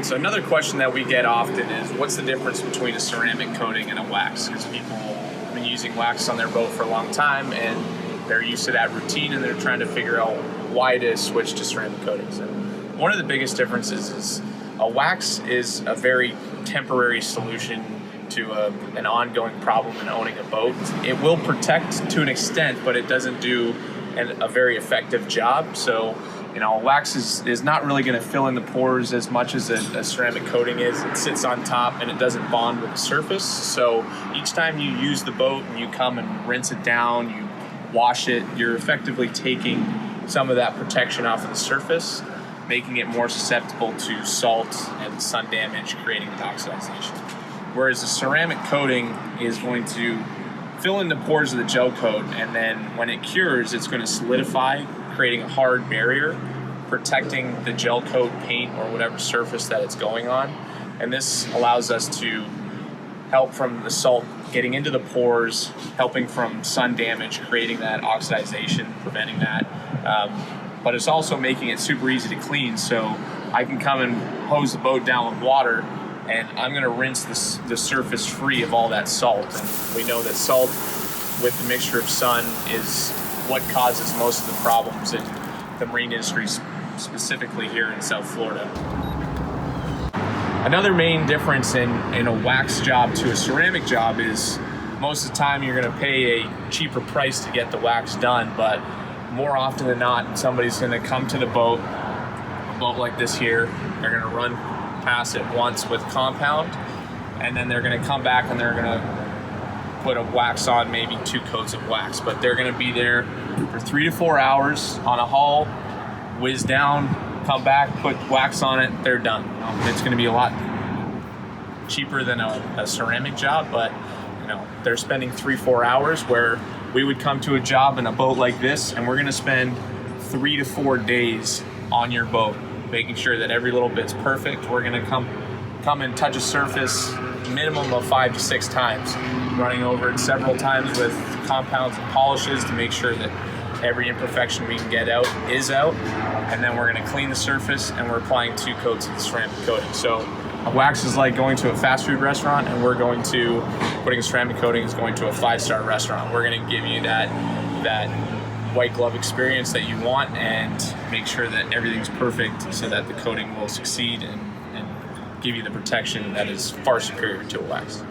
So another question that we get often is, what's the difference between a ceramic coating and a wax? Because people have been using wax on their boat for a long time and they're used to that routine and they're trying to figure out why to switch to ceramic coatings. And one of the biggest differences is a wax is a very temporary solution to an ongoing problem in owning a boat. It will protect to an extent, but it doesn't do a very effective job. So, a wax is not really going to fill in the pores as much as a ceramic coating is. It sits on top and it doesn't bond with the surface. So each time you use the boat and you come and rinse it down, you wash it, you're effectively taking some of that protection off of the surface, making it more susceptible to salt and sun damage, creating oxidization. Whereas a ceramic coating is going to fill in the pores of the gel coat, and then when it cures, it's going to solidify, creating a hard barrier, protecting the gel coat, paint, or whatever surface that it's going on. And this allows us to help from the salt getting into the pores, helping from sun damage, creating that oxidization, preventing that. But it's also making it super easy to clean. So I can come and hose the boat down with water, and I'm going to rinse the surface free of all that salt. And we know that salt with the mixture of sun is what causes most of the problems in the marine industry, specifically here in South Florida. Another main difference in a wax job to a ceramic job is most of the time you're going to pay a cheaper price to get the wax done, but more often than not, somebody's going to come to the boat, a boat like this here, they're going to run past it once with compound, and then they're going to come back and they're going to put a wax on, maybe 2 coats of wax, but they're going to be there for 3 to 4 hours on a hull, whiz down, come back, put wax on it, they're done. It's going to be a lot cheaper than a ceramic job, but they're spending 3-4 hours, where we would come to a job in a boat like this and we're going to spend 3 to 4 days on your boat, making sure that every little bit's perfect. We're going to come and touch a surface minimum of 5 to 6 times, running over it several times with compounds and polishes to make sure that every imperfection we can get out is out. And then we're going to clean the surface, and we're applying 2 coats of the ceramic coating. So a wax is like going to a fast food restaurant, and putting a ceramic coating is going to a 5-star restaurant. We're going to give you that white glove experience that you want and make sure that everything's perfect so that the coating will succeed and give you the protection that is far superior to a wax.